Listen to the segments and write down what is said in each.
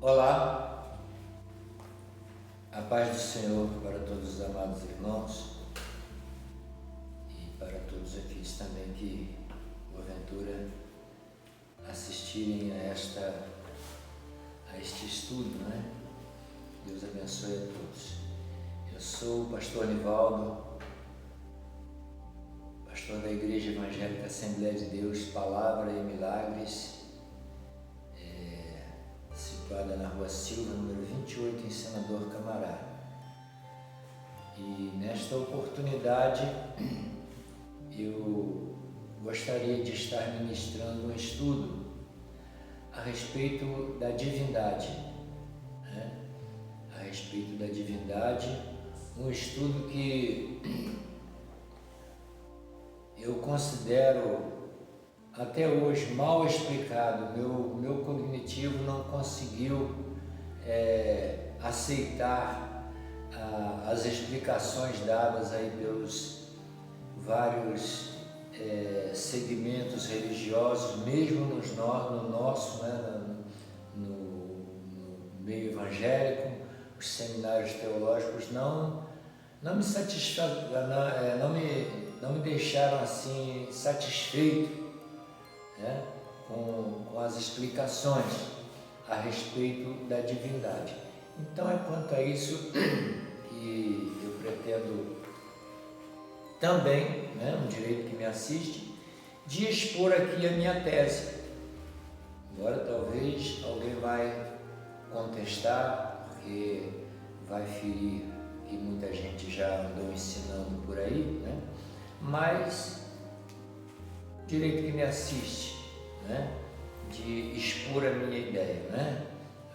Olá, a paz do Senhor para todos os amados irmãos e para todos aqueles também que, porventura, assistirem a este estudo, né? Deus abençoe a todos. Eu sou o pastor Nivaldo, pastor da Igreja Evangélica Assembleia de Deus, Palavra e Milagres, situada na Rua Silva, número 28, em Senador Camará. E nesta oportunidade eu gostaria de estar ministrando um estudo a respeito da divindade, né? A respeito da divindade, um estudo que eu considero até hoje mal explicado. Meu cognitivo não conseguiu aceitar as explicações dadas aí pelos vários segmentos religiosos, mesmo no nosso, né, no meio evangélico. Os seminários teológicos não me não me deixaram assim satisfeito, né, com as explicações a respeito da divindade. Então é quanto a isso que eu pretendo também, né, um direito que me assiste, de expor aqui a minha tese. Agora talvez alguém vai contestar, porque vai ferir que muita gente já andou ensinando por aí, né? Mas direito que me assiste, né, de expor a minha ideia, né,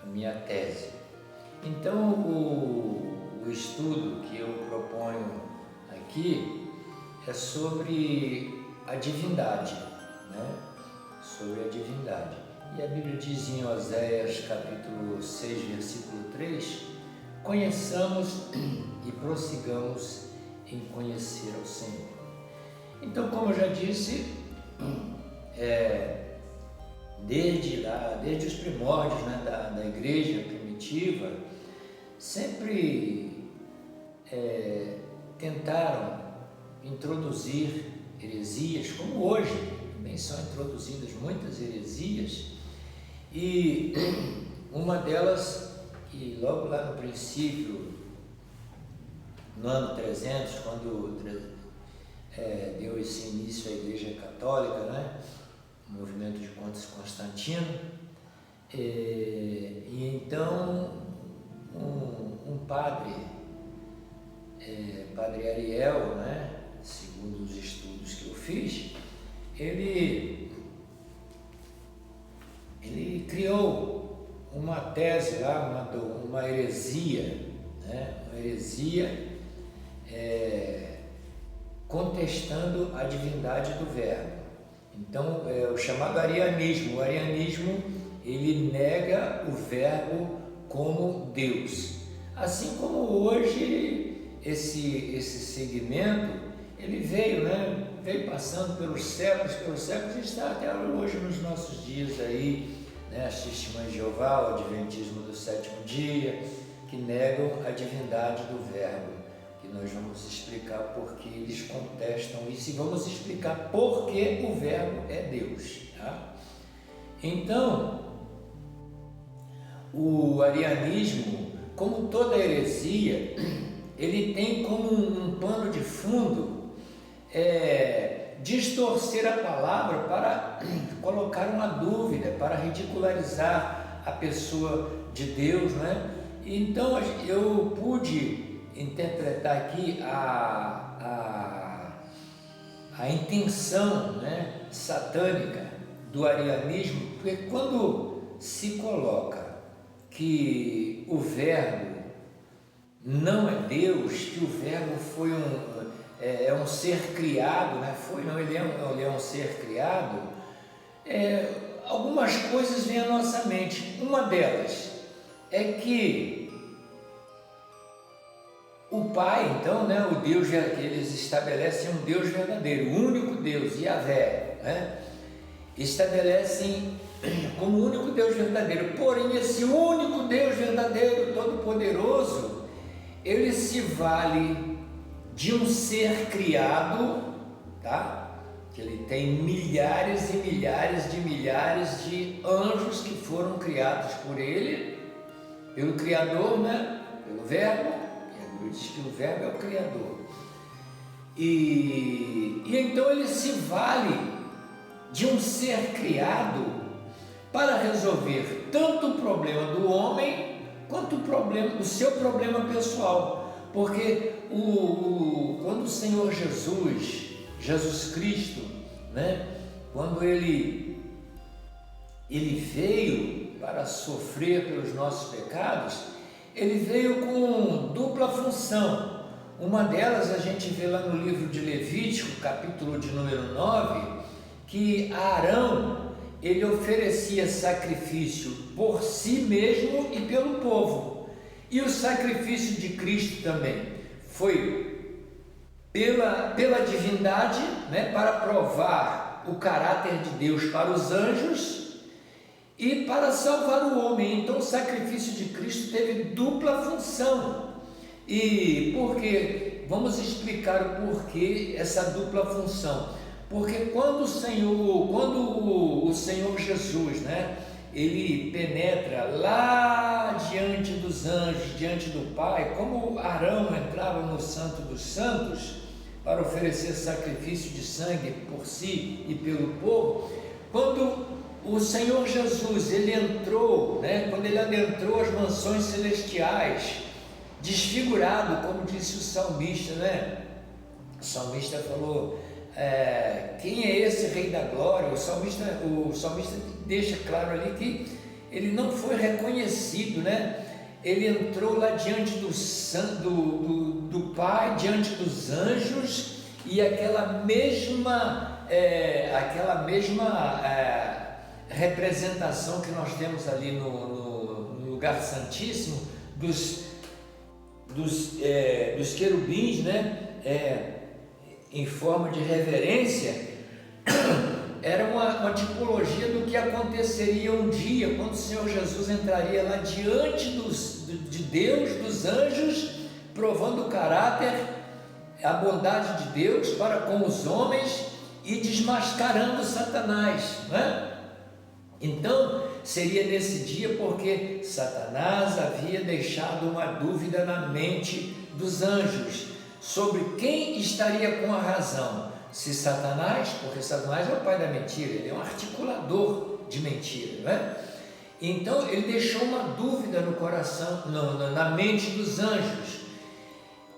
a minha tese. Então o estudo que eu proponho aqui é sobre a divindade, né, sobre a divindade. E a Bíblia diz em Oséias capítulo 6, versículo 3: conheçamos e prossigamos em conhecer ao Senhor. Então, como eu já disse, desde os primórdios, né, da igreja primitiva, sempre tentaram introduzir heresias, como hoje também são introduzidas muitas heresias, e uma delas, que logo lá no princípio, no ano 300, quando deu esse início à Igreja Católica, né? O movimento de Constantino, e então um padre, Padre Ariel, né? Segundo os estudos que eu fiz, ele criou uma tese lá, uma heresia, né? Uma heresia contestando a divindade do Verbo. Então, o chamado arianismo. O arianismo, ele nega o Verbo como Deus. Assim como hoje esse segmento, ele veio, né? Veio passando pelos séculos e está até hoje nos nossos dias aí, né? As Testemunhas de Jeová, o Adventismo do sétimo dia, que negam a divindade do Verbo. Que nós vamos explicar porque eles contestam isso e vamos explicar por que o Verbo é Deus, tá? Então, o arianismo, como toda heresia, ele tem como um pano de fundo distorcer a palavra para colocar uma dúvida, para ridicularizar a pessoa de Deus, né? Então eu pude interpretar aqui a intenção, né, satânica do arianismo, porque quando se coloca que o Verbo não é Deus, que o Verbo foi um ser criado, né? Ele é um ser criado, algumas coisas vêm à nossa mente. Uma delas é que o Pai, então, né, o Deus que eles estabelecem, um Deus verdadeiro, o único Deus, Yahvé, né, estabelecem como o único Deus verdadeiro. Porém, esse único Deus verdadeiro, todo-poderoso, ele se vale de um ser criado, tá? Que ele tem milhares e milhares de anjos que foram criados por ele, pelo Criador, né? Pelo Verbo, e a Bíblia diz que o Verbo é o Criador. E então ele se vale de um ser criado para resolver tanto o problema do homem quanto o seu problema pessoal, porque quando o Senhor Jesus Cristo, né, quando ele veio para sofrer pelos nossos pecados, ele veio com dupla função. Uma delas a gente vê lá no livro de Levítico, capítulo de número 9, que Arão, ele oferecia sacrifício por si mesmo e pelo povo. E o sacrifício de Cristo também foi pela divindade, né, para provar o caráter de Deus para os anjos e para salvar o homem. Então o sacrifício de Cristo teve dupla função. E por quê? Vamos explicar o porquê essa dupla função. Porque quando o Senhor Jesus, né, ele penetra lá diante dos anjos, diante do Pai, como Arão entrava no Santo dos Santos para oferecer sacrifício de sangue por si e pelo povo, quando o Senhor Jesus, ele entrou, né, quando ele adentrou as mansões celestiais, desfigurado, como disse o salmista, né? O salmista falou, quem é esse Rei da Glória? O salmista deixa claro ali que ele não foi reconhecido, né? Ele entrou lá diante do Pai, diante dos anjos, e aquela mesma representação que nós temos ali no lugar santíssimo dos querubins, né? Em forma de reverência, era uma tipologia do que aconteceria um dia, quando o Senhor Jesus entraria lá diante de Deus, dos anjos, provando o caráter, a bondade de Deus para com os homens e desmascarando Satanás, né? Então, seria nesse dia porque Satanás havia deixado uma dúvida na mente dos anjos sobre quem estaria com a razão, se Satanás, porque Satanás é o pai da mentira, ele é um articulador de mentira, não é? Então ele deixou uma dúvida no coração, na mente dos anjos.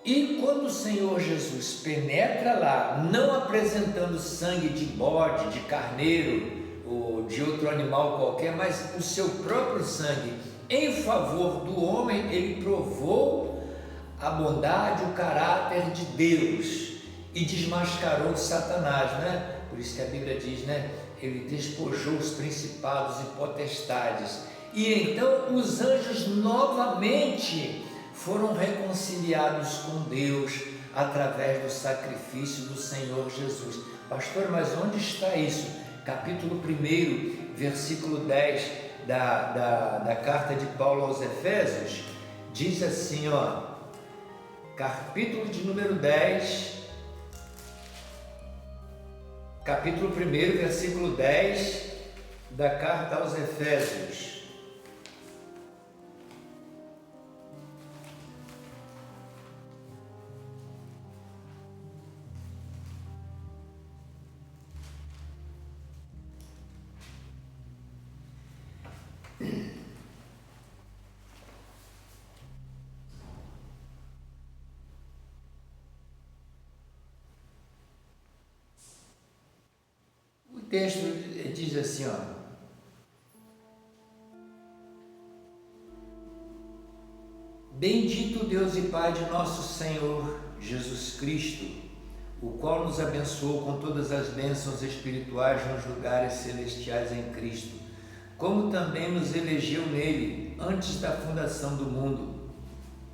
E quando o Senhor Jesus penetra lá, não apresentando sangue de bode, de carneiro ou de outro animal qualquer, mas o seu próprio sangue em favor do homem, ele provou a bondade, o caráter de Deus e desmascarou Satanás, né? Por isso que a Bíblia diz, né? Ele despojou os principados e potestades. E então os anjos novamente foram reconciliados com Deus através do sacrifício do Senhor Jesus. Pastor, mas onde está isso? Capítulo 1, versículo 10 da carta de Paulo aos Efésios, diz assim, ó, capítulo de número 10, capítulo 1, versículo 10 da carta aos Efésios. O texto diz assim, ó: Bendito Deus e Pai de nosso Senhor Jesus Cristo, o qual nos abençoou com todas as bênçãos espirituais nos lugares celestiais em Cristo, como também nos elegeu nele antes da fundação do mundo,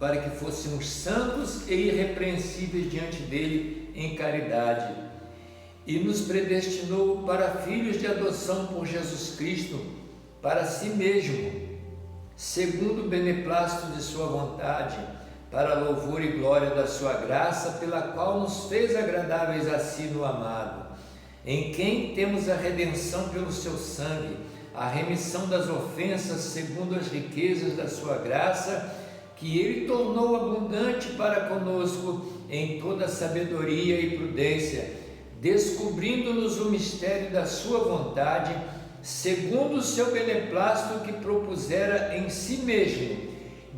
para que fôssemos santos e irrepreensíveis diante dele em caridade. e nos predestinou para filhos de adoção por Jesus Cristo, para si mesmo, segundo o beneplácito de sua vontade, para a louvor e glória da sua graça, pela qual nos fez agradáveis a si no amado, em quem temos a redenção pelo seu sangue, a remissão das ofensas segundo as riquezas da sua graça, que ele tornou abundante para conosco em toda sabedoria e prudência, descobrindo-nos o mistério da sua vontade, segundo o seu beneplácito que propusera em si mesmo,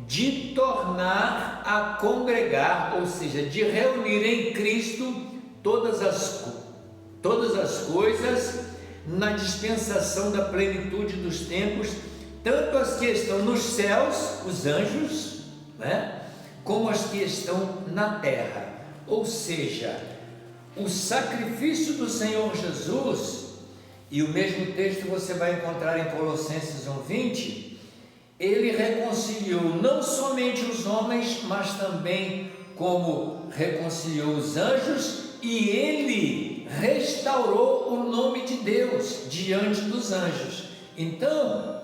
de tornar a congregar, ou seja, de reunir em Cristo todas as coisas na dispensação da plenitude dos tempos, tanto as que estão nos céus, os anjos, né, como as que estão na terra. Ou seja, o sacrifício do Senhor Jesus, e o mesmo texto você vai encontrar em Colossenses 1:20, ele reconciliou não somente os homens, mas também como reconciliou os anjos, e ele restaurou o nome de Deus diante dos anjos. Então,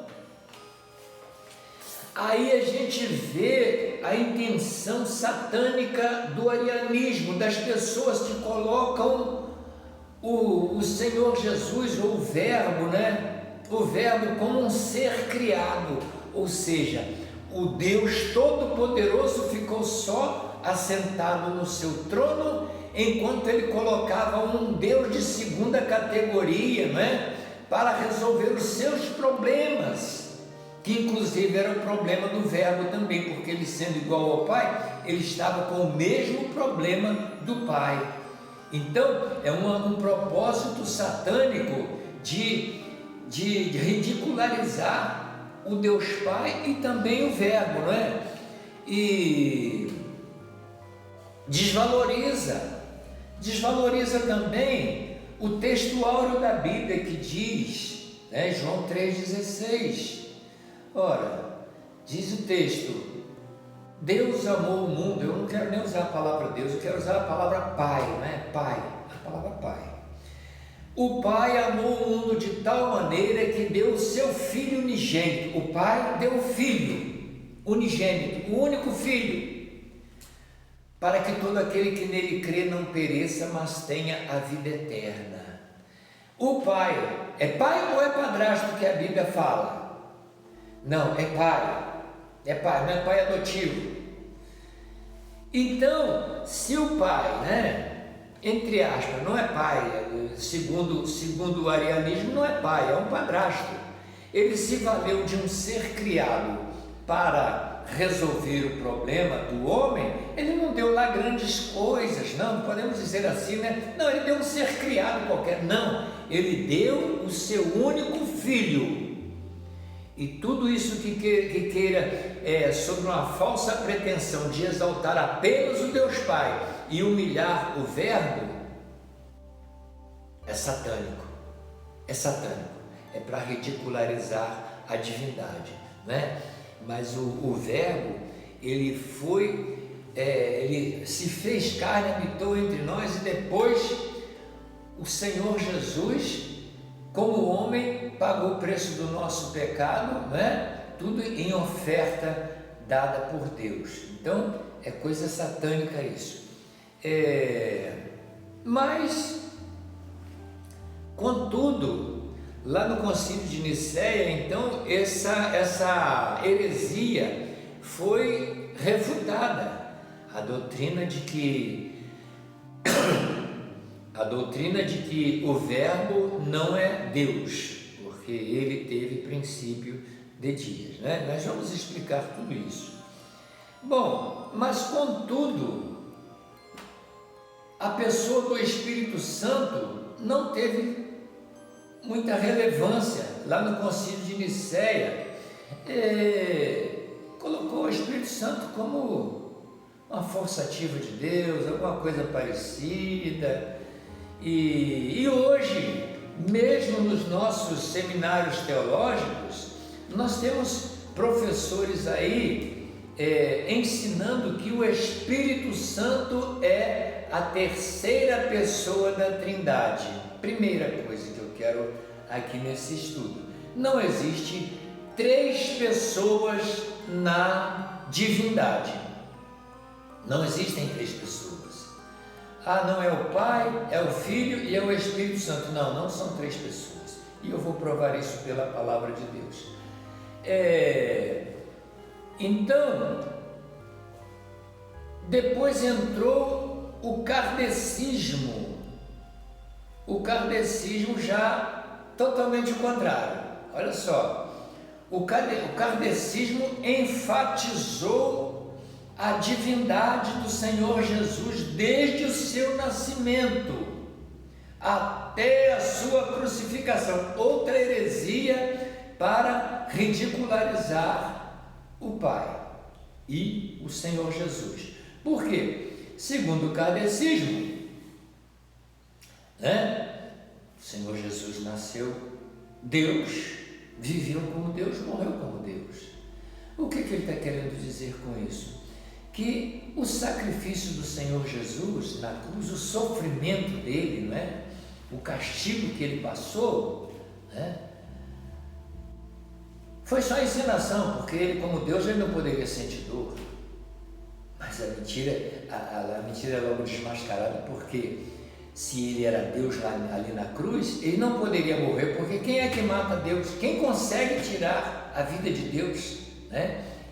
aí a gente vê a intenção satânica do arianismo, das pessoas que colocam o Senhor Jesus, ou o Verbo, né? O Verbo como um ser criado, ou seja, o Deus Todo-Poderoso ficou só assentado no seu trono, enquanto ele colocava um Deus de segunda categoria, né? Para resolver os seus problemas, que inclusive era o problema do Verbo também, porque ele, sendo igual ao Pai, ele estava com o mesmo problema do Pai. Então é um propósito satânico de ridicularizar o Deus Pai e também o Verbo, não é? E desvaloriza também o texto áureo da Bíblia que diz, né, João 3,16. Ora, diz o texto: Deus amou o mundo. Eu não quero nem usar a palavra Deus, eu quero usar a palavra Pai, né? Pai, a palavra Pai. O Pai amou o mundo de tal maneira que deu o seu Filho unigênito. O Pai deu o Filho unigênito, o único Filho, para que todo aquele que nele crê não pereça, mas tenha a vida eterna. O Pai, é pai ou é padrasto que a Bíblia fala? Não, é pai, não é pai adotivo. Então, se o pai, né, entre aspas, não é pai, segundo o arianismo, não é pai, é um padrasto. Ele se valeu de um ser criado para resolver o problema do homem. Ele não deu lá grandes coisas, não podemos dizer assim, né? Não, ele deu um ser criado qualquer, não, ele deu o seu único filho. E tudo isso que queira sobre uma falsa pretensão de exaltar apenas o Deus Pai e humilhar o Verbo, é satânico, é para ridicularizar a divindade, né? Mas o Verbo, ele se fez carne, habitou entre nós, e depois o Senhor Jesus, como homem, pagou o preço do nosso pecado, né? Tudo em oferta dada por Deus. Então é coisa satânica isso. Mas, contudo, lá no Concílio de Nicéia, então, essa heresia foi refutada. A doutrina de que o Verbo não é Deus, porque ele teve princípio de dias, né? Nós vamos explicar tudo isso. Bom, mas contudo, a pessoa do Espírito Santo não teve muita relevância lá no Concílio de Nicéia. Colocou o Espírito Santo como uma força ativa de Deus, alguma coisa parecida. E hoje, mesmo nos nossos seminários teológicos, nós temos professores aí ensinando que o Espírito Santo é a terceira pessoa da Trindade. Primeira coisa que eu quero aqui nesse estudo: não existe três pessoas na divindade. Não existem três pessoas. Não é o Pai, é o Filho e é o Espírito Santo. Não, não são três pessoas. E eu vou provar isso pela palavra de Deus. Então, depois entrou o kardecismo. O kardecismo já totalmente o contrário. Olha só, o kardecismo enfatizou a divindade do Senhor Jesus desde o seu nascimento até a sua crucificação. Outra heresia para ridicularizar o Pai e o Senhor Jesus. Por quê? Segundo o kardecismo, o Senhor Jesus nasceu Deus, viveu como Deus, morreu como Deus. O que ele está querendo dizer com isso? Que o sacrifício do Senhor Jesus na cruz, o sofrimento dele, o castigo que ele passou, foi só encenação, porque ele, como Deus, ele não poderia sentir dor. Mas a mentira é logo desmascarada, porque se ele era Deus ali na cruz, ele não poderia morrer, porque quem é que mata Deus? Quem consegue tirar a vida de Deus?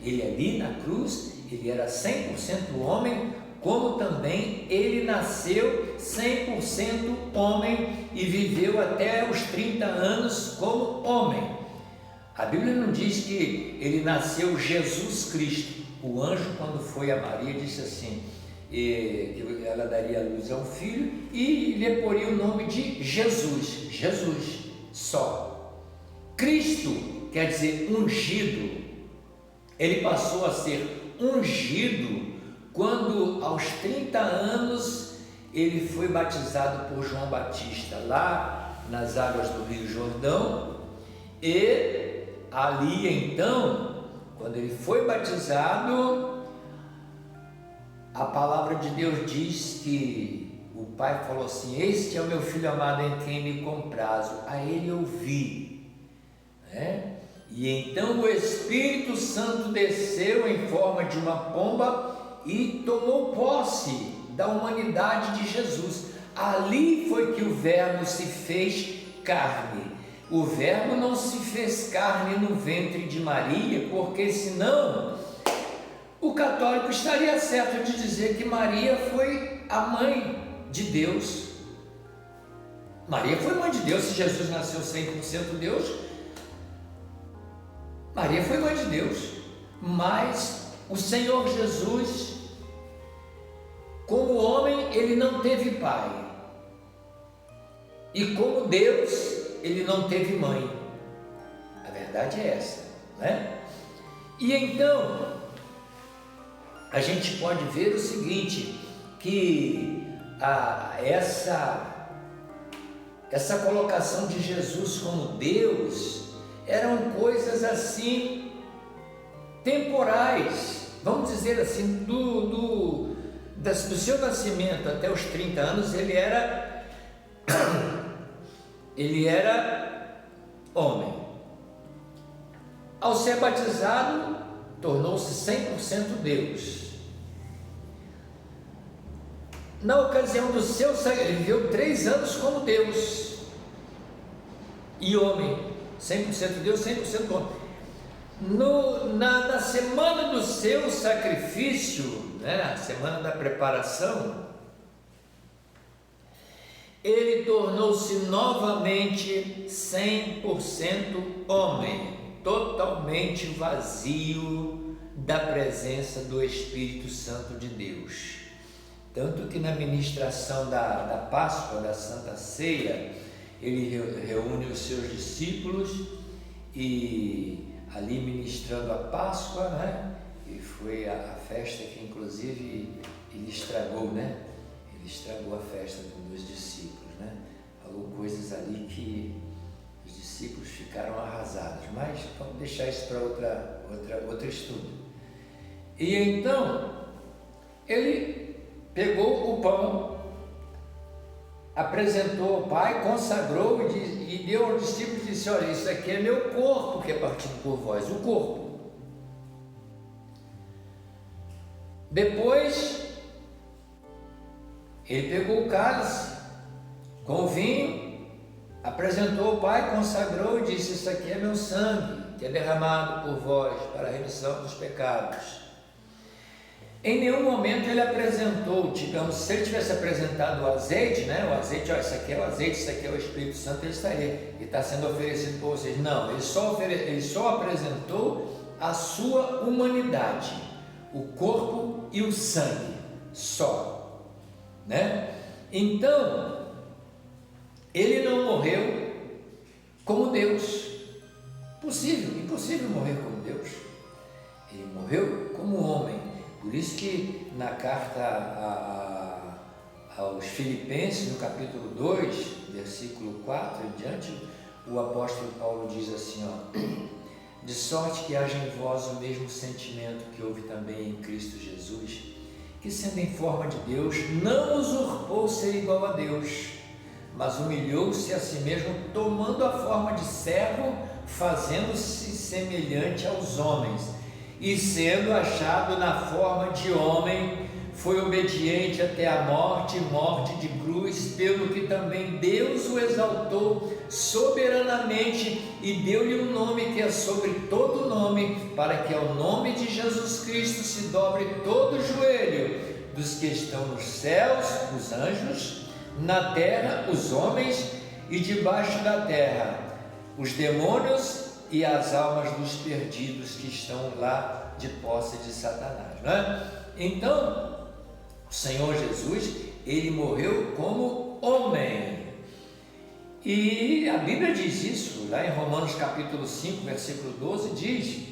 Ele ali na cruz, ele era 100% homem, como também ele nasceu 100% homem e viveu até os 30 anos como homem. A Bíblia não diz que ele nasceu Jesus Cristo. O anjo, quando foi a Maria, disse assim, que ela daria a luz a um filho e lhe poria o nome de Jesus. Jesus, só. Cristo quer dizer ungido. Ele passou a ser ungido quando aos 30 anos ele foi batizado por João Batista lá nas águas do Rio Jordão, e ali então, quando ele foi batizado, a palavra de Deus diz que o Pai falou assim: este é o meu filho amado em quem me comprazo, a ele ouvi, E então o Espírito Santo desceu em forma de uma pomba e tomou posse da humanidade de Jesus. Ali foi que o Verbo se fez carne. O Verbo não se fez carne no ventre de Maria, porque senão o católico estaria certo de dizer que Maria foi a mãe de Deus. Maria foi mãe de Deus. Se Jesus nasceu 100% Deus, Maria foi mãe de Deus. Mas o Senhor Jesus, como homem, ele não teve pai, e como Deus, ele não teve mãe. A verdade é essa, E então a gente pode ver o seguinte, que essa colocação de Jesus como Deus eram coisas assim temporais, vamos dizer assim, do seu nascimento até os 30 anos ele era homem. Ao ser batizado, tornou-se 100% Deus. Na ocasião do seu sacrifício, ele viveu 3 anos como Deus e homem, 100% Deus, 100% homem. Na semana do seu sacrifício, a semana da preparação, ele tornou-se novamente 100% homem, totalmente vazio da presença do Espírito Santo de Deus. Tanto que na ministração da Páscoa, da Santa Ceia, ele reúne os seus discípulos e ali ministrando a Páscoa, e foi a festa que inclusive ele estragou, Ele estragou a festa dos discípulos, Falou coisas ali que os discípulos ficaram arrasados, mas vamos deixar isso para outro estudo. E então ele pegou o pão, apresentou ao Pai, consagrou e deu aos discípulos e disse: olha, isso aqui é meu corpo que é partido por vós, o corpo. Depois ele pegou o cálice com o vinho, apresentou ao Pai, consagrou e disse: isso aqui é meu sangue, que é derramado por vós para a remissão dos pecados. Em nenhum momento ele apresentou, digamos, se ele tivesse apresentado o azeite, né? O azeite, ó, isso aqui é o azeite, isso aqui é o Espírito Santo, ele estaria, ele está sendo oferecido por vocês. Não, ele só apresentou a sua humanidade, o corpo e o sangue, só, né? Então, ele não morreu como Deus. Impossível morrer como Deus. Ele morreu como homem. Por isso que na carta aos Filipenses, no capítulo 2, versículo 4 em diante, o apóstolo Paulo diz assim, ó: de sorte que haja em vós o mesmo sentimento que houve também em Cristo Jesus, que sendo em forma de Deus, não usurpou ser igual a Deus, mas humilhou-se a si mesmo, tomando a forma de servo, fazendo-se semelhante aos homens, e sendo achado na forma de homem, foi obediente até a morte de cruz, pelo que também Deus o exaltou soberanamente e deu-lhe um nome que é sobre todo nome, para que ao nome de Jesus Cristo se dobre todo o joelho, dos que estão nos céus, os anjos, na terra, os homens, e debaixo da terra, os demônios e as almas dos perdidos que estão lá de posse de Satanás, né? Então, o Senhor Jesus, ele morreu como homem, e a Bíblia diz isso, lá em Romanos capítulo 5, versículo 12, diz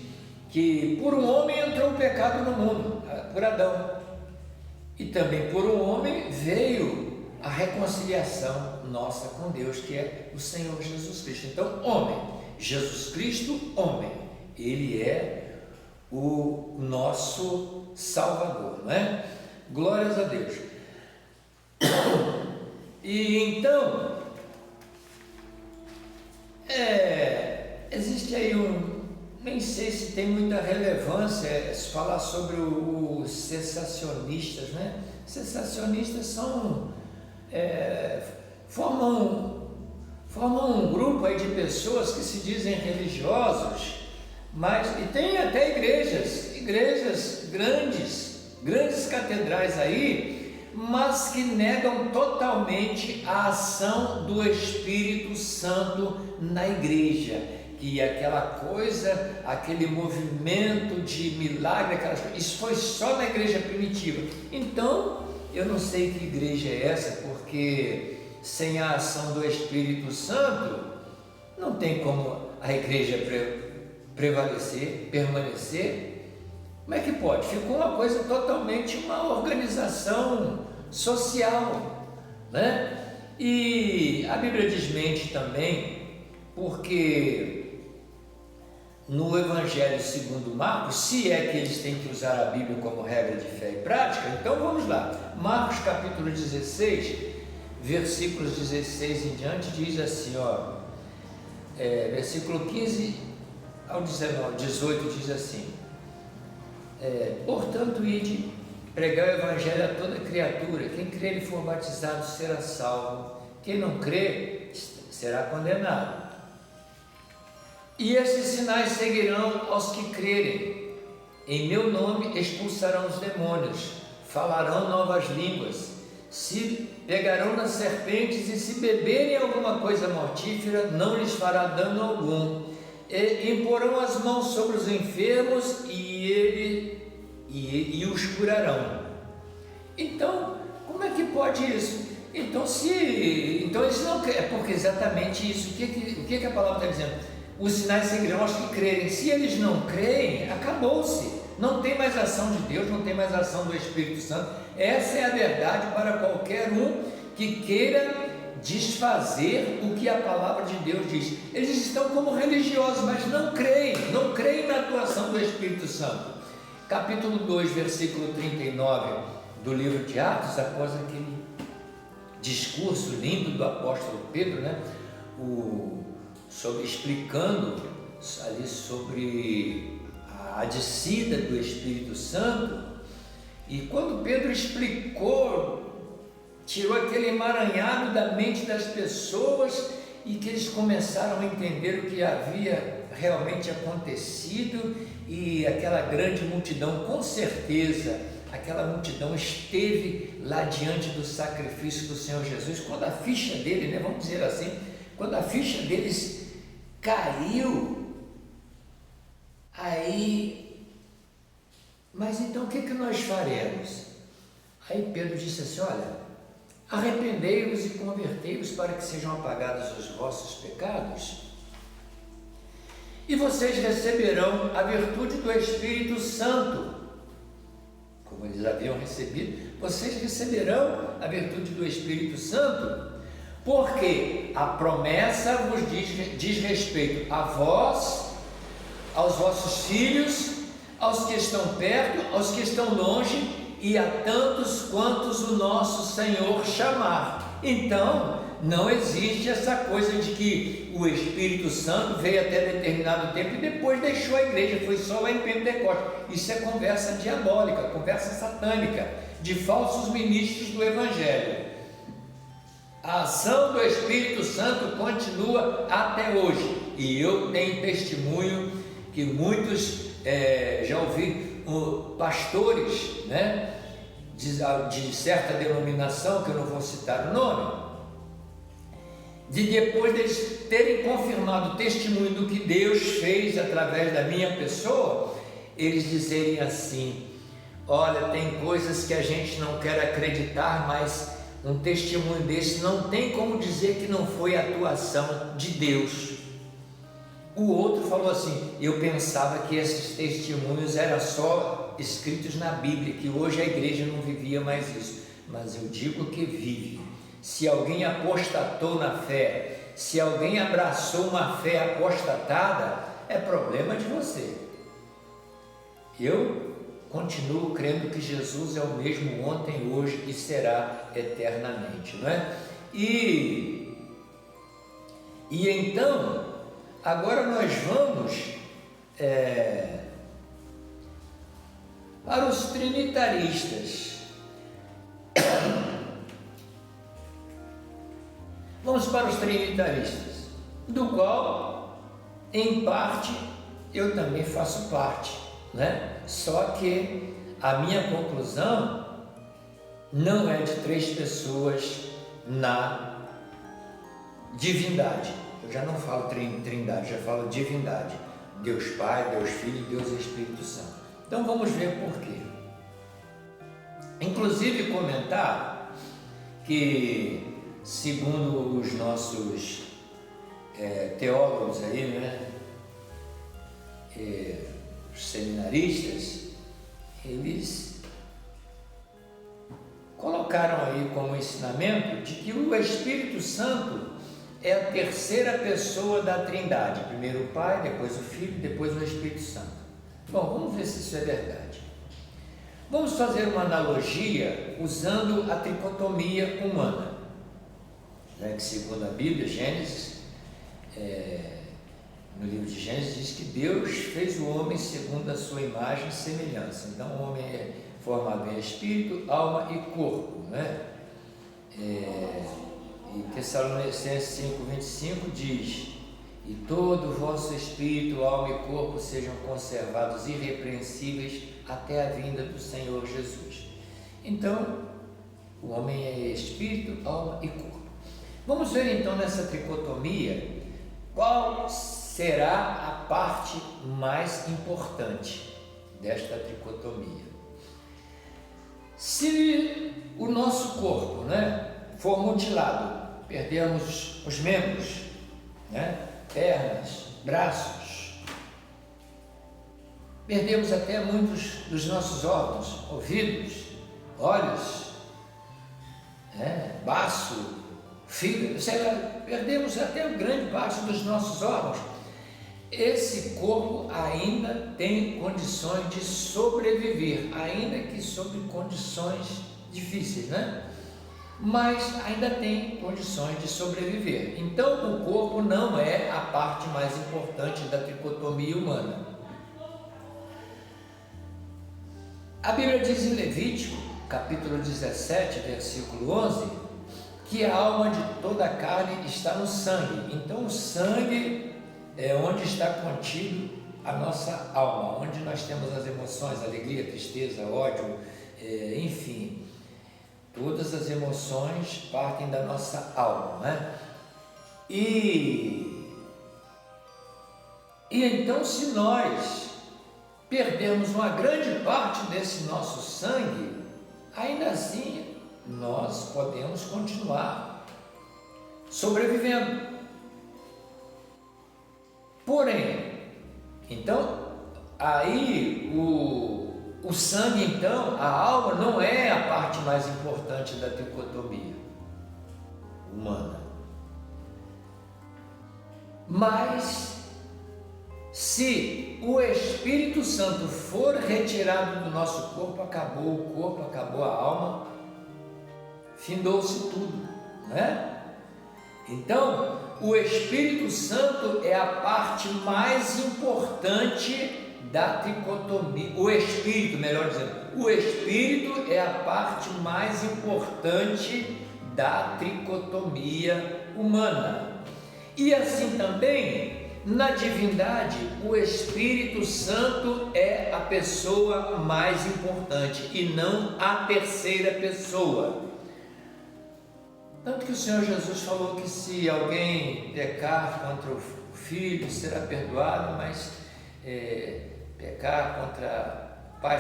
que por um homem entrou o pecado no mundo, por Adão, e também por um homem veio a reconciliação nossa com Deus, que é o Senhor Jesus Cristo. Então, homem, Jesus Cristo, homem, ele é o nosso Salvador, não é? Glórias a Deus. E então, existe aí nem sei se tem muita relevância falar sobre os sensacionistas, né? Sensacionistas formam um grupo aí de pessoas que se dizem religiosos, e tem até igrejas grandes catedrais aí, mas que negam totalmente a ação do Espírito Santo na igreja, que aquela coisa, aquele movimento de milagre, aquelas coisas, isso foi só na igreja primitiva. Então, eu não sei que igreja é essa, porque sem a ação do Espírito Santo, não tem como a igreja prevalecer, permanecer. Como é que pode? Ficou uma coisa totalmente, uma organização social, né? E a Bíblia desmente também, porque no Evangelho segundo Marcos, se é que eles têm que usar a Bíblia como regra de fé e prática, então vamos lá. Marcos capítulo 16, versículos 16 em diante, diz assim, ó, versículo 15 ao 18 diz assim: portanto, ide, pregai o Evangelho a toda criatura, quem crer e for batizado será salvo, quem não crer será condenado. E esses sinais seguirão aos que crerem, em meu nome expulsarão os demônios, falarão novas línguas, se pegarão nas serpentes, e se beberem alguma coisa mortífera, não lhes fará dano algum, e imporão as mãos sobre os enfermos e os curarão. Então, como é que pode isso? Então eles não creem, porque exatamente isso. O que a palavra está dizendo? Os sinais seguirão aos que crerem. Se eles não creem, acabou-se. Não tem mais ação de Deus, não tem mais ação do Espírito Santo. Essa é a verdade para qualquer um que queira desfazer o que a palavra de Deus diz. Eles estão como religiosos, mas não creem na atuação do Espírito Santo. capítulo 2, versículo 39 do livro de Atos, após aquele discurso lindo do apóstolo Pedro, né? Explicando ali sobre a descida do Espírito Santo. E quando Pedro explicou, tirou aquele emaranhado da mente das pessoas e que eles começaram a entender o que havia realmente acontecido, e aquela grande multidão, com certeza, aquela multidão esteve lá diante do sacrifício do Senhor Jesus. Quando a ficha dele, né, vamos dizer assim, quando a ficha deles caiu, aí, mas então o que nós faremos? Aí Pedro disse assim: olha, arrependei-vos e convertei-vos para que sejam apagados os vossos pecados, e vocês receberão a virtude do Espírito Santo. Como eles haviam recebido, vocês receberão a virtude do Espírito Santo, porque a promessa vos diz respeito a vós, aos vossos filhos, aos que estão perto, aos que estão longe, e a tantos quantos o nosso Senhor chamar. Então, não existe essa coisa de que o Espírito Santo veio até determinado tempo e depois deixou a igreja, foi só lá em Pentecostes. Isso é conversa diabólica, conversa satânica, de falsos ministros do Evangelho. A ação do Espírito Santo continua até hoje, e eu tenho testemunho que muitos, já ouvi pastores, né, de certa denominação, que eu não vou citar o nome, depois deles terem confirmado o testemunho do que Deus fez através da minha pessoa, eles dizerem assim: olha, tem coisas que a gente não quer acreditar, mas um testemunho desse não tem como dizer que não foi a atuação de Deus. O outro falou assim: eu pensava que esses testemunhos eram só escritos na Bíblia, que hoje a igreja não vivia mais isso, mas eu digo que vive. Se alguém apostatou na fé, se alguém abraçou uma fé apostatada, é problema de você. Eu continuo crendo que Jesus é o mesmo ontem, hoje e será eternamente, não é? E então, agora nós vamos para os trinitaristas. Vamos para os trinitaristas, do qual, em parte, eu também faço parte, né? Só que a minha conclusão não é de 3 pessoas na divindade. Eu já não falo trindade, já falo divindade. Deus Pai, Deus Filho e Deus Espírito Santo. Então vamos ver por quê. Inclusive comentar que, segundo os nossos teólogos aí, né, os seminaristas, eles colocaram aí como ensinamento de que o Espírito Santo é a terceira pessoa da Trindade, primeiro o Pai, depois o Filho, depois o Espírito Santo. Bom, vamos ver se isso é verdade. Vamos fazer uma analogia usando a tricotomia humana, né, que segundo a Bíblia, Gênesis, no livro de Gênesis diz que Deus fez o homem segundo a sua imagem e semelhança. Então o homem é formado em espírito, alma e corpo, né? E Tessalonicenses 5:25 diz: e todo o vosso espírito, alma e corpo sejam conservados irrepreensíveis até a vinda do Senhor Jesus. Então o homem é espírito, alma e corpo. Vamos ver então nessa tricotomia qual será a parte mais importante desta tricotomia. Se o nosso corpo, né, for mutilado, perdemos os membros, né, pernas, braços, perdemos até muitos dos nossos órgãos, ouvidos, olhos, baço, fígado, perdemos até grande parte dos nossos órgãos. esse corpo ainda tem condições de sobreviver, ainda que sob condições difíceis, né? Mas ainda tem condições de sobreviver. Então o corpo não é a parte mais importante da tricotomia humana. A Bíblia diz em Levítico, capítulo 17, versículo 11, que a alma de toda a carne está no sangue. Então o sangue é onde está contido a nossa alma, onde nós temos as emoções, alegria, tristeza, ódio, enfim. Todas as emoções partem da nossa alma, né? E então, se nós perdermos uma grande parte desse nosso sangue, ainda assim nós podemos continuar sobrevivendo. Porém, então, aí o sangue, então, a alma não é a parte mais importante da tricotomia humana. Mas, se o Espírito Santo for retirado do nosso corpo, acabou o corpo, acabou a alma, findou-se tudo, né? Então, o Espírito Santo é a parte mais importante da tricotomia. O Espírito, melhor dizendo, o Espírito é a parte mais importante da tricotomia humana. E assim também, na divindade, o Espírito Santo é a pessoa mais importante e não a terceira pessoa. Tanto que o Senhor Jesus falou que se alguém pecar contra o Filho, será perdoado, mas pecar contra o Pai,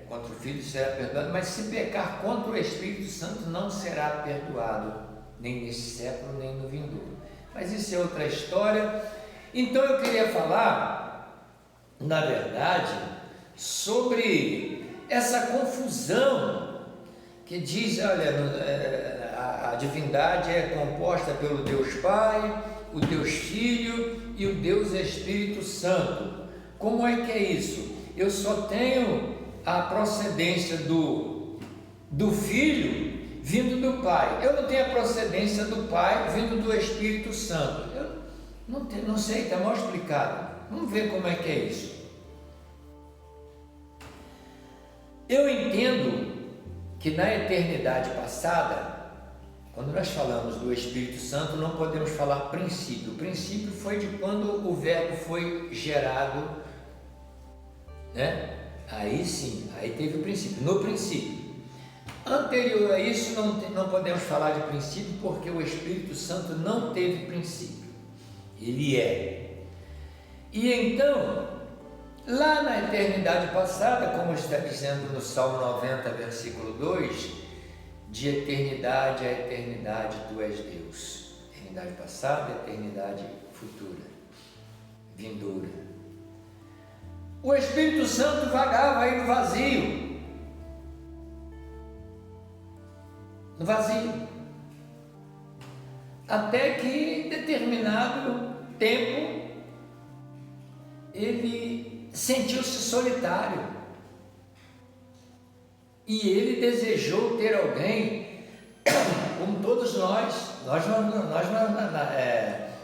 contra o Filho, será perdoado, mas se pecar contra o Espírito Santo, não será perdoado, nem nesse século, nem no vindouro. Mas isso é outra história. Então eu queria falar, na verdade, sobre essa confusão que diz, olha, a divindade é composta pelo Deus Pai, o Deus Filho e o Deus Espírito Santo. Como é que é isso? Eu só tenho a procedência do Filho vindo do Pai. Eu não tenho a procedência do Pai vindo do Espírito Santo. Eu não sei, está mal explicado. Vamos ver como é que é isso. Eu entendo que na eternidade passada, quando nós falamos do Espírito Santo, não podemos falar princípio. O princípio foi de quando o Verbo foi gerado, né? Aí sim, aí teve o princípio. No princípio. Anterior a isso, não podemos falar de princípio, porque o Espírito Santo não teve princípio. Ele é. E então, lá na eternidade passada, como está dizendo no Salmo 90, versículo 2, de eternidade a eternidade tu és Deus. Eternidade passada, eternidade futura, vindoura. O Espírito Santo vagava aí no vazio. No vazio. Até que em determinado tempo ele sentiu-se solitário e ele desejou ter alguém, como todos nós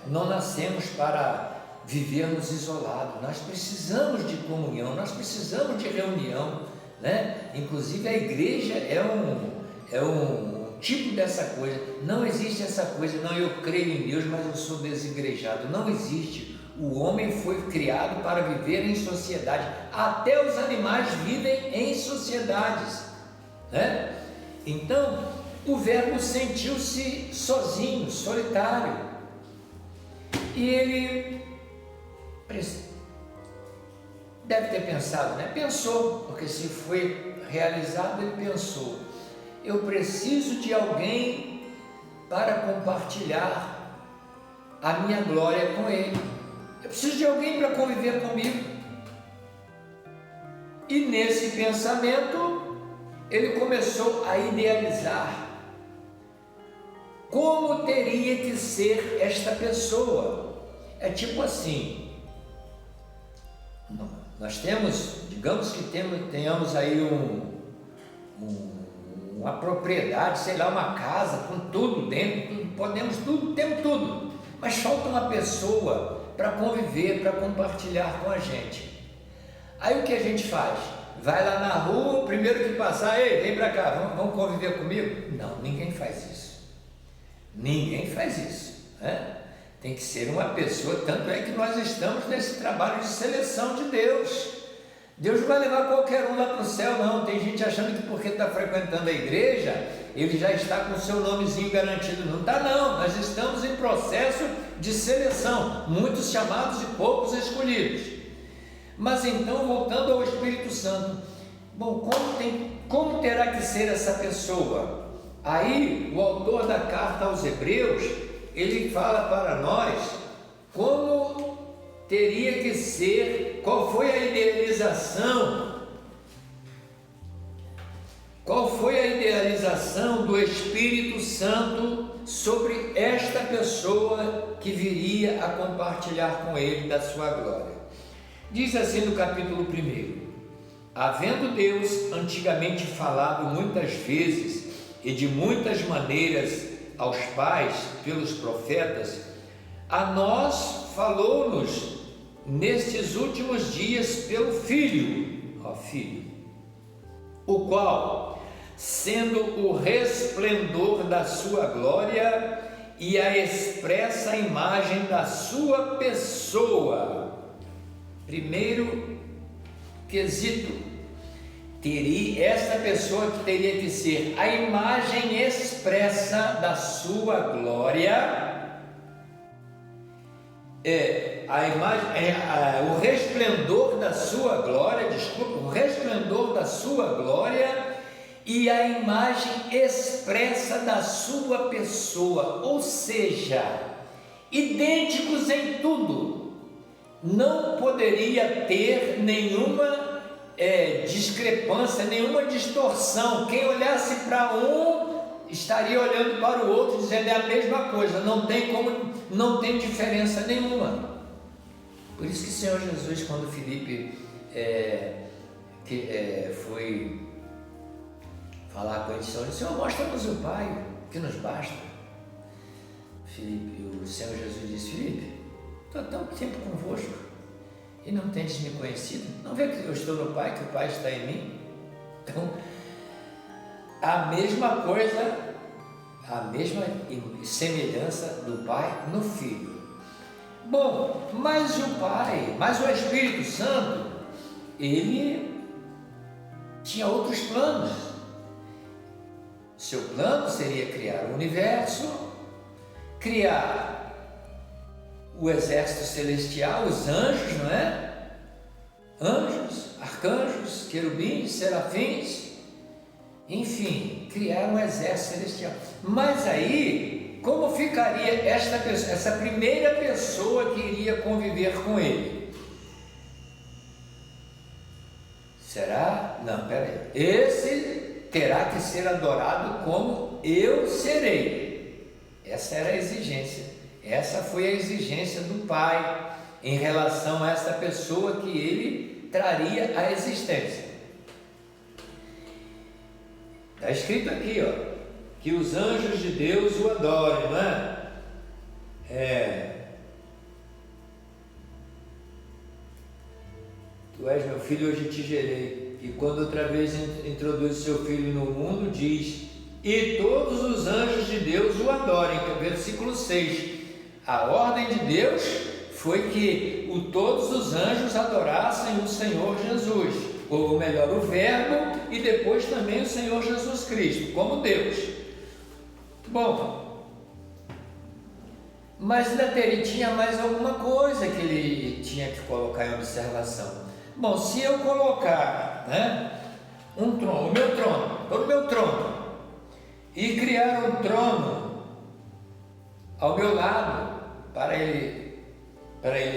não nascemos para vivermos isolados, nós precisamos de comunhão, nós precisamos de reunião, né? Inclusive a igreja é um tipo dessa coisa. Não existe essa coisa, não, eu creio em Deus, mas eu sou desigrejado. Não existe. O homem foi criado para viver em sociedade. Até os animais vivem em sociedades, né? Então, o Verbo sentiu-se sozinho, solitário. E ele deve ter pensado, né? Pensou, porque se foi realizado, ele pensou: eu preciso de alguém para compartilhar a minha glória com ele. Eu preciso de alguém para conviver comigo. E nesse pensamento, ele começou a idealizar como teria que ser esta pessoa. É tipo assim, Nós temos, digamos que tenhamos aí uma propriedade, sei lá, uma casa com tudo dentro, temos tudo, mas falta uma pessoa para conviver, para compartilhar com a gente. Aí o que a gente faz? Vai lá na rua, o primeiro que passar, ei, vem para cá, vamos conviver comigo? Não, ninguém faz isso. Ninguém faz isso, né? Tem que ser uma pessoa, tanto é que nós estamos nesse trabalho de seleção de Deus. Deus não vai levar qualquer um lá para o céu, não. Tem gente achando que porque está frequentando a igreja, ele já está com o seu nomezinho garantido. Não está, não. Nós estamos em processo de seleção, muitos chamados e poucos escolhidos. Mas então, voltando ao Espírito Santo, bom, como terá que ser essa pessoa? Aí, o autor da carta aos Hebreus, ele fala para nós como teria que ser, qual foi a idealização do Espírito Santo sobre esta pessoa que viria a compartilhar com ele da sua glória. Diz assim no capítulo 1: havendo Deus antigamente falado muitas vezes e de muitas maneiras aos pais pelos profetas, a nós falou-nos nestes últimos dias pelo Filho, o qual, sendo o resplendor da sua glória e a expressa imagem da sua pessoa. Primeiro quesito, esta pessoa que teria que ser a imagem expressa da sua glória, o resplendor da sua glória, o resplendor da sua glória e a imagem expressa da sua pessoa, ou seja, idênticos em tudo. Não poderia ter nenhuma discrepância, nenhuma distorção. Quem olhasse para um estaria olhando para o outro, dizendo é a mesma coisa, não tem diferença nenhuma. Por isso que o Senhor Jesus, quando Filipe foi falar com ele, disse: Senhor, mostra-nos o Pai, que nos basta. O Senhor Jesus disse: Filipe, estou há tanto tempo convosco e não tendes me conhecido? Não vê que eu estou no Pai, que o Pai está em mim? Então, a mesma coisa, a mesma semelhança do Pai no Filho. Bom, mas o Espírito Santo, ele tinha outros planos. Seu plano seria criar o universo, criar o exército celestial, os anjos, não é? Anjos, arcanjos, querubins, serafins, enfim, criar um exército celestial. Mas aí, como ficaria essa primeira pessoa que iria conviver com ele? Será? Não, peraí. Esse terá que ser adorado como eu serei. Essa era a exigência. Essa foi a exigência do Pai em relação a essa pessoa que ele traria à existência. Está escrito aqui, que os anjos de Deus o adorem, não é? Tu és meu filho, hoje te gerei. E quando outra vez introduz seu filho no mundo, diz: e todos os anjos de Deus o adorem. Que é o versículo 6. A ordem de Deus foi que todos os anjos adorassem o Senhor Jesus, ou melhor, o Verbo, e depois também o Senhor Jesus Cristo, como Deus. Bom, mas ainda tinha mais alguma coisa que ele tinha que colocar em observação. Bom, se eu colocar, o meu trono, e criar um trono ao meu lado para ele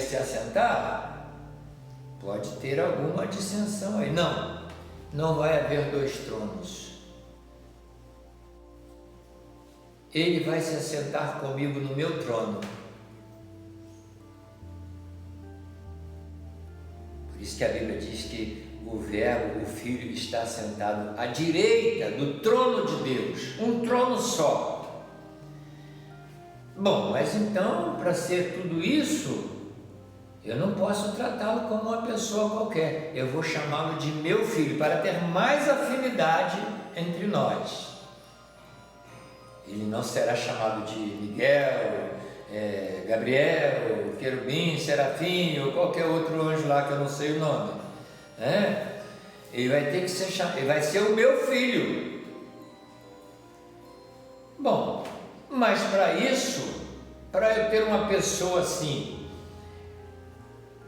se assentar, pode ter alguma dissensão aí. Não vai haver dois tronos. Ele vai se assentar comigo no meu trono. Por isso que a Bíblia diz que o Verbo, o Filho, está sentado à direita do trono de Deus, um trono só. Bom, mas então, para ser tudo isso, eu não posso tratá-lo como uma pessoa qualquer, eu vou chamá-lo de meu filho, para ter mais afinidade entre nós. Ele não será chamado de Miguel, Gabriel, Querubim, Serafim, ou qualquer outro anjo lá que eu não sei o nome. Ele vai ter que ser chamado, ele vai ser o meu filho. Bom, mas para isso, para eu ter uma pessoa assim,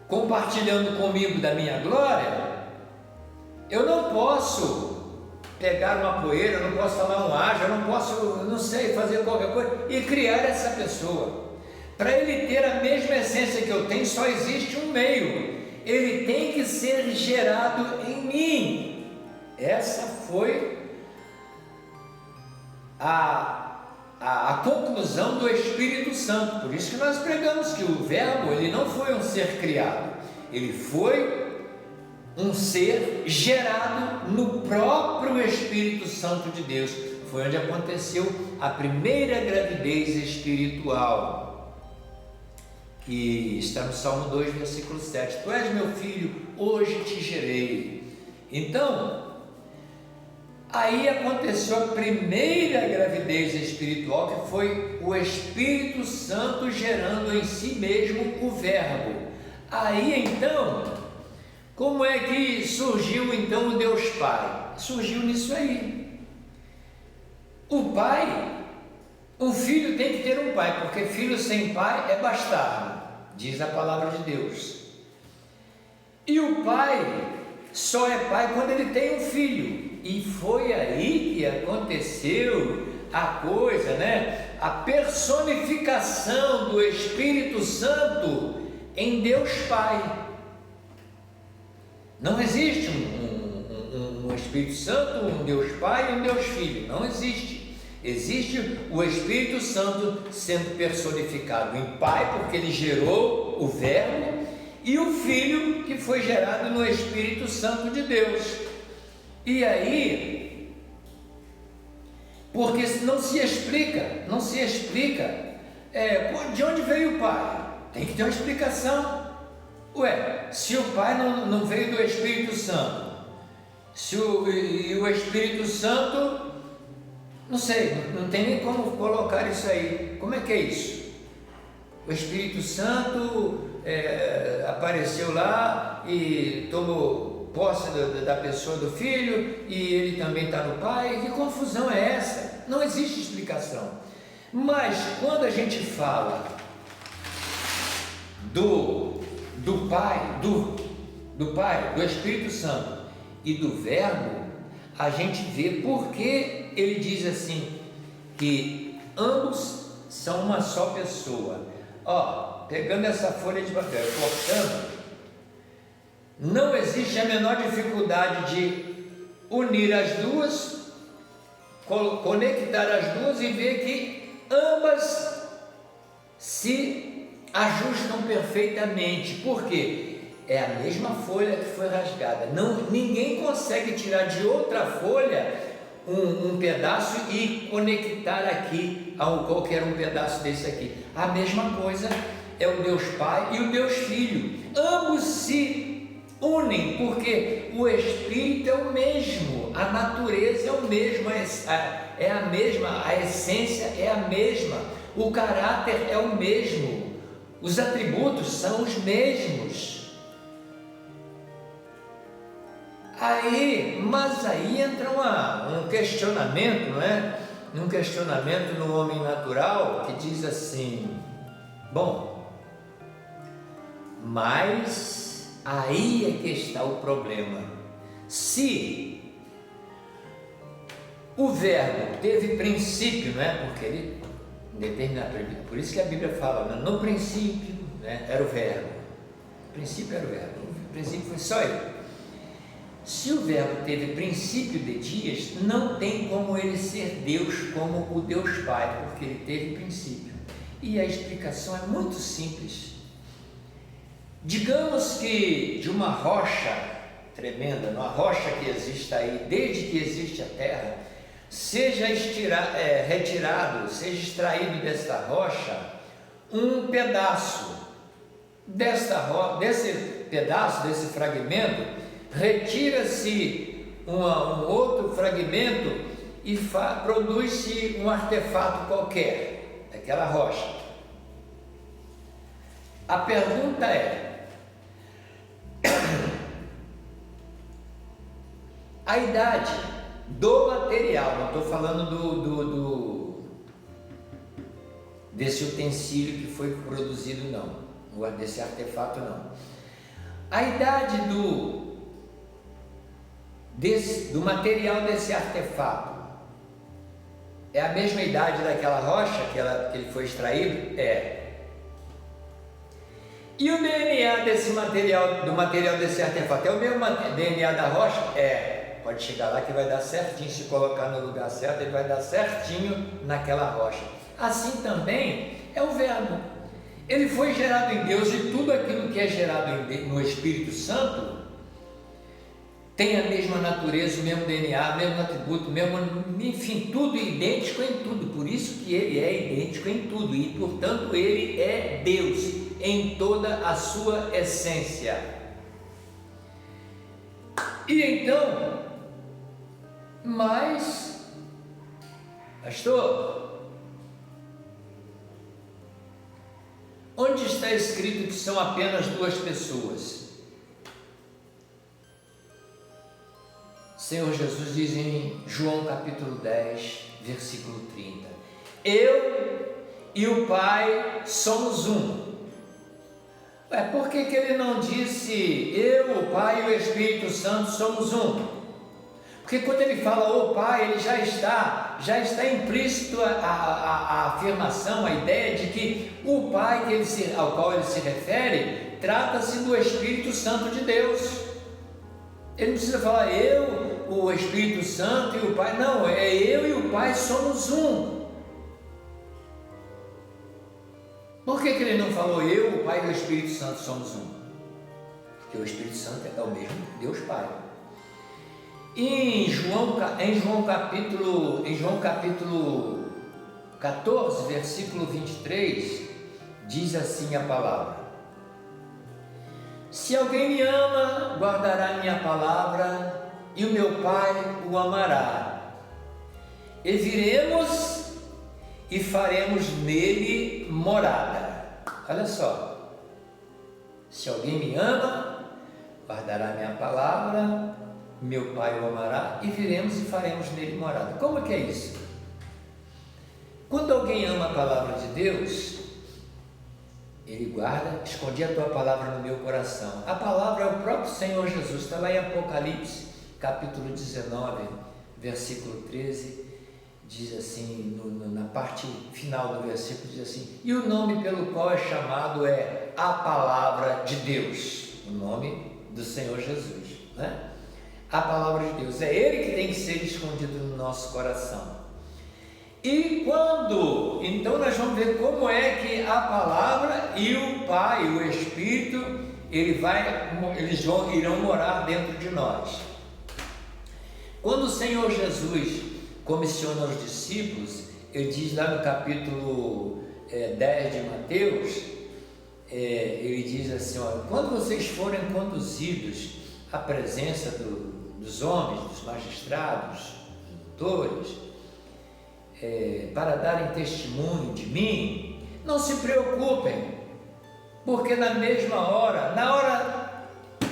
compartilhando comigo da minha glória, eu não posso pegar uma poeira, eu não posso tomar um ágio, eu não posso, não sei, fazer qualquer coisa e criar essa pessoa. Para ele ter a mesma essência que eu tenho, só existe um meio. Ele tem que ser gerado em mim. Essa foi a conclusão do Espírito Santo. Por isso que nós pregamos que o Verbo, ele não foi um ser criado, ele foi um ser gerado no próprio Espírito Santo de Deus. Foi onde aconteceu a primeira gravidez espiritual, que está no Salmo 2, versículo 7. Tu és meu filho, hoje te gerei. Então, aí aconteceu a primeira gravidez espiritual, que foi o Espírito Santo gerando em si mesmo o Verbo. Aí então, como é que surgiu então o Deus Pai? Surgiu nisso aí. O pai, um filho tem que ter um pai, porque filho sem pai é bastardo, diz a palavra de Deus. E o pai só é pai quando ele tem um filho. E foi aí que aconteceu a coisa, a personificação do Espírito Santo em Deus Pai. Não existe um Espírito Santo, um Deus Pai e um Deus Filho, não existe. Existe o Espírito Santo sendo personificado em Pai, porque ele gerou o Verbo, e o Filho, que foi gerado no Espírito Santo de Deus. E aí, porque não se explica, de onde veio o Pai? Tem que ter uma explicação. Se o Pai não veio do Espírito Santo, e o Espírito Santo, não sei, não tem nem como colocar isso aí. Como é que é isso? O Espírito Santo apareceu lá e tomou posse da pessoa do Filho, e ele também está no Pai. Que confusão é essa? Não existe explicação. Mas quando a gente fala do Pai, do Espírito Santo e do Verbo, a gente vê porque ele diz assim, que ambos são uma só pessoa. Pegando essa folha de papel, cortando, não existe a menor dificuldade de unir as duas, conectar as duas e ver que ambas se ajustam perfeitamente. Por quê? É a mesma folha que foi rasgada. Ninguém consegue tirar de outra folha um pedaço e conectar aqui a qualquer um pedaço desse aqui. A mesma coisa é o Deus Pai e o Deus Filho. Ambos se unem porque o Espírito é o mesmo, a natureza é o mesmo, é a mesma, a essência é a mesma, o caráter é o mesmo, os atributos são os mesmos. Mas aí entra um questionamento, não é? Um questionamento no homem natural que diz assim: bom, mas aí é que está o problema. Se o Verbo teve princípio, não é? Porque ele determinado, por isso que a Bíblia fala, no princípio, era o Verbo. O princípio era o Verbo, o princípio foi só ele. Se o Verbo teve princípio de dias, não tem como ele ser Deus como o Deus Pai, porque ele teve princípio. E a explicação é muito simples. Digamos que de uma rocha tremenda, uma rocha que existe aí, desde que existe a terra, seja retirado, seja extraído desta rocha um pedaço desse pedaço, desse fragmento, retira-se um outro fragmento e produz-se um artefato qualquer daquela rocha. A pergunta é: a idade do material, não estou falando desse utensílio que foi produzido, não, desse artefato, não. A idade do material desse artefato é a mesma idade daquela rocha que ele foi extraído? É. E o DNA desse material, desse artefato, é o mesmo DNA da rocha? É. Pode chegar lá que vai dar certinho, se colocar no lugar certo, ele vai dar certinho naquela rocha. Assim também é o Verbo. Ele foi gerado em Deus, e tudo aquilo que é gerado no Espírito Santo tem a mesma natureza, o mesmo DNA, o mesmo atributo, enfim, tudo idêntico em tudo. Por isso que ele é idêntico em tudo e, portanto, ele é Deus em toda a sua essência. E então, pastor, onde está escrito que são apenas duas pessoas? Senhor Jesus diz em João capítulo 10, versículo 30: eu e o Pai somos um. Por que ele não disse eu, o Pai e o Espírito Santo somos um? Porque quando ele fala o Pai, ele já está implícito a afirmação, a ideia de que o Pai ao qual ele se refere, trata-se do Espírito Santo de Deus. Ele não precisa falar eu, o Espírito Santo e o Pai, não, é eu e o Pai somos um. Por que ele não falou eu, o Pai e o Espírito Santo somos um? Porque o Espírito Santo é o mesmo Deus Pai. E em João capítulo 14, versículo 23, diz assim a palavra: se alguém me ama, guardará minha palavra, e o meu Pai o amará. E viremos e faremos nele morada. Olha só, se alguém me ama, guardará minha palavra, meu Pai o amará, e viremos e faremos nele morada. Como que é isso? Quando alguém ama a palavra de Deus, ele guarda, escondi a tua palavra no meu coração. A palavra é o próprio Senhor Jesus, está lá em Apocalipse, capítulo 19, versículo 13, diz assim, na parte final do versículo, diz assim: e o nome pelo qual é chamado é a palavra de Deus, o nome do Senhor Jesus, né? A palavra de Deus, é Ele que tem que ser escondido no nosso coração. E então nós vamos ver como é que a palavra e o Pai, o Espírito, eles irão morar dentro de nós. Quando o Senhor Jesus comissiona os discípulos, ele diz lá no capítulo 10 de Mateus, ele diz assim: olha, quando vocês forem conduzidos à presença dos homens, dos magistrados, dos doutores, para darem testemunho de mim, não se preocupem, porque na hora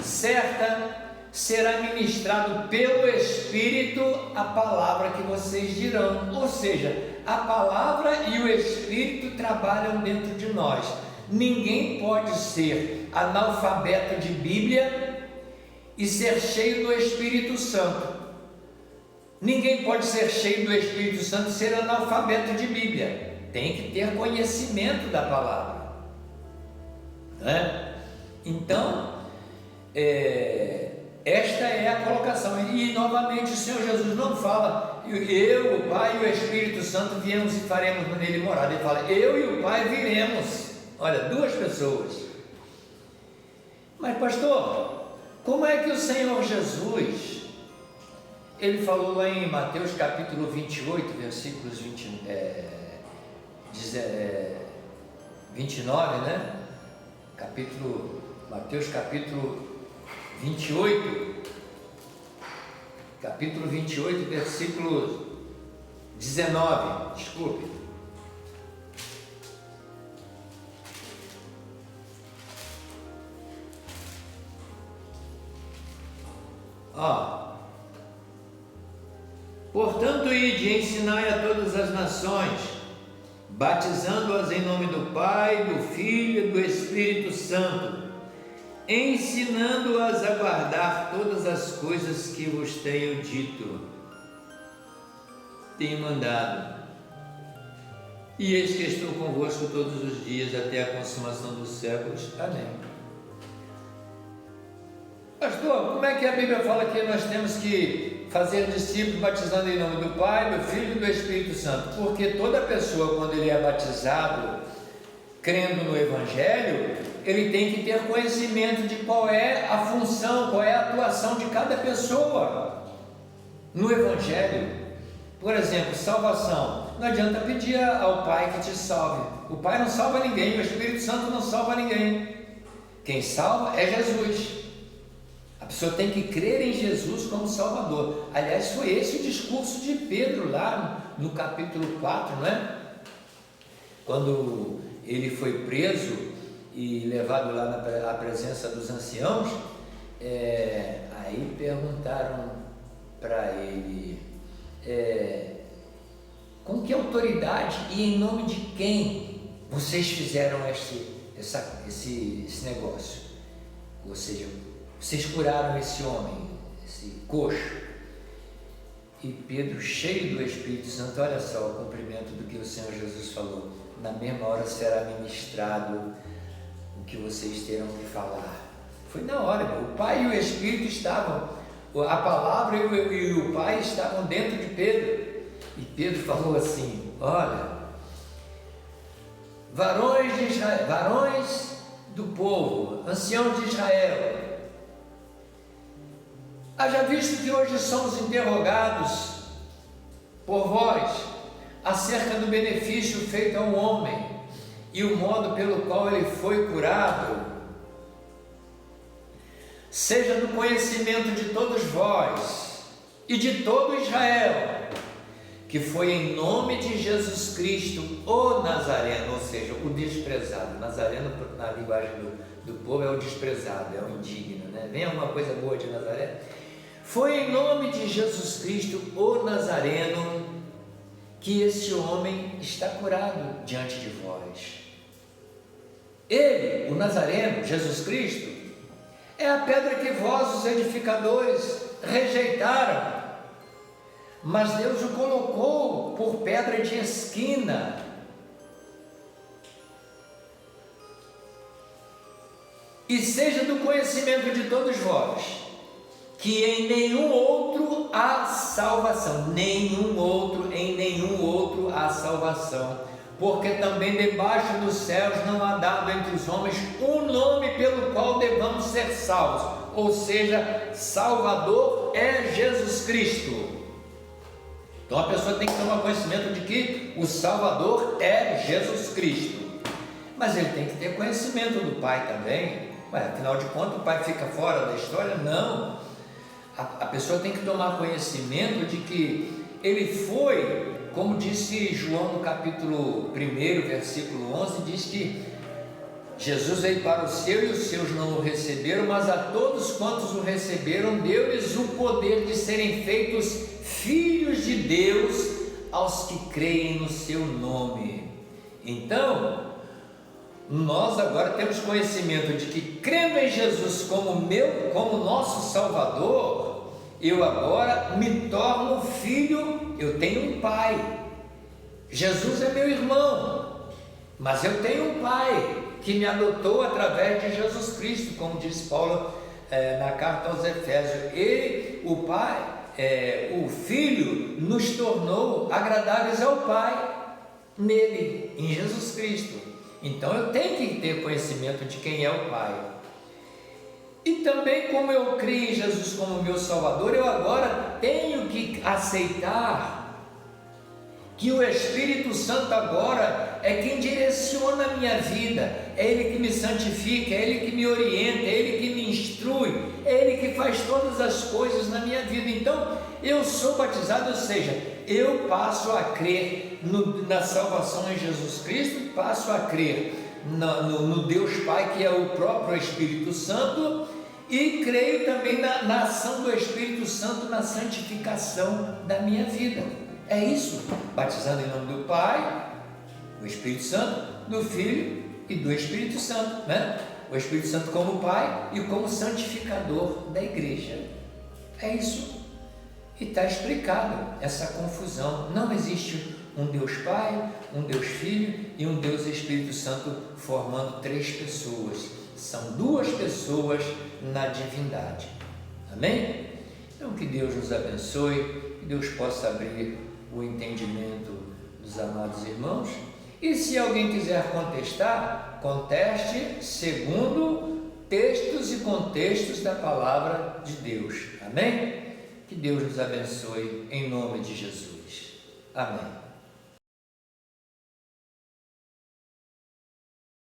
certa, será ministrado pelo Espírito a palavra que vocês dirão. Ou seja, a palavra e o Espírito trabalham dentro de nós. Ninguém pode ser analfabeto de Bíblia e ser cheio do Espírito Santo. Ninguém pode ser cheio do Espírito Santo e ser analfabeto de Bíblia. Tem que ter conhecimento da palavra, né? Então, esta é a colocação. E novamente o Senhor Jesus não fala eu, o Pai e o Espírito Santo viemos e faremos nele morada. Ele fala eu e o Pai viremos. Olha, duas pessoas. Mas pastor, como é que o Senhor Jesus, ele falou lá em Mateus capítulo 28, versículos 29, né? Mateus capítulo 28, versículo 19, desculpe. Portanto, ide e ensinai a todas as nações, batizando-as em nome do Pai, do Filho e do Espírito Santo, ensinando-as a guardar todas as coisas que vos tenho dito, tenho mandado. E eis que estou convosco todos os dias até a consumação dos séculos. Amém. Pastor, como é que a Bíblia fala que nós temos que fazer discípulos batizando em nome do Pai, do Filho e do Espírito Santo? Porque toda pessoa, quando ele é batizado, crendo no Evangelho, ele tem que ter conhecimento de qual é a função, qual é a atuação de cada pessoa no Evangelho. Por exemplo, salvação. Não adianta pedir ao Pai que te salve. O Pai não salva ninguém, o Espírito Santo não salva ninguém. Quem salva é Jesus. A pessoa tem que crer em Jesus como Salvador. Aliás, foi esse o discurso de Pedro lá no capítulo 4, não é? Quando ele foi preso e levado lá à presença dos anciãos, aí perguntaram para ele, com que autoridade e em nome de quem vocês fizeram esse negócio? Ou seja, vocês curaram esse homem, esse coxo. E Pedro, cheio do Espírito Santo, olha só o cumprimento do que o Senhor Jesus falou: na mesma hora será ministrado o que vocês terão que falar. Foi na hora, o Pai e o Espírito estavam, a palavra e o Pai estavam dentro de Pedro. E Pedro falou assim: olha, varões de Israel, varões do povo, anciãos de Israel, haja visto que hoje somos interrogados por vós acerca do benefício feito ao homem e o modo pelo qual ele foi curado, seja do conhecimento de todos vós e de todo Israel, que foi em nome de Jesus Cristo, o Nazareno, ou seja, o desprezado. Nazareno, na linguagem do povo, é o desprezado, é o indigno, né? Vem alguma coisa boa de Nazaré? Foi em nome de Jesus Cristo, o Nazareno, que esse homem está curado diante de vós. Ele, o Nazareno, Jesus Cristo, é a pedra que vós, os edificadores, rejeitaram, mas Deus o colocou por pedra de esquina. E seja do conhecimento de todos vós que em nenhum outro há salvação, em nenhum outro há salvação, porque também debaixo dos céus não há dado entre os homens um nome pelo qual devamos ser salvos, ou seja, Salvador é Jesus Cristo. Então a pessoa tem que tomar conhecimento de que o Salvador é Jesus Cristo, mas ele tem que ter conhecimento do Pai também. Afinal de contas, o Pai fica fora da história? Não. A pessoa tem que tomar conhecimento de que ele foi, como disse João no capítulo 1, versículo 11, diz que Jesus veio para o seu e os seus não o receberam, mas a todos quantos o receberam, deu-lhes o poder de serem feitos filhos de Deus, aos que creem no seu nome. Então, nós agora temos conhecimento de que, crendo em Jesus como nosso Salvador, eu agora me torno filho. Eu tenho um pai. Jesus é meu irmão, mas eu tenho um pai que me adotou através de Jesus Cristo, como diz Paulo na carta aos Efésios. Ele, o pai, o filho, nos tornou agradáveis ao Pai nele, em Jesus Cristo. Então eu tenho que ter conhecimento de quem é o Pai. E também, como eu creio em Jesus como meu Salvador, eu agora tenho que aceitar que o Espírito Santo agora é quem direciona a minha vida, é Ele que me santifica, é Ele que me orienta, é Ele que me instrui, é Ele que faz todas as coisas na minha vida. Então, eu sou batizado, ou seja, eu passo a crer na salvação em Jesus Cristo, passo a crer no Deus Pai, que é o próprio Espírito Santo, e creio também na ação do Espírito Santo na santificação da minha vida. É isso, batizando em nome do Pai, do Espírito Santo, do Filho e do Espírito Santo, né? O Espírito Santo como Pai e como santificador da igreja. É isso. E está explicado essa confusão. Não existe um Deus Pai, um Deus Filho e um Deus Espírito Santo formando três pessoas. São duas pessoas na divindade. Amém? Então que Deus nos abençoe, que Deus possa abrir o entendimento dos amados irmãos. E se alguém quiser contestar, conteste segundo textos e contextos da palavra de Deus. Amém? Que Deus nos abençoe em nome de Jesus. Amém.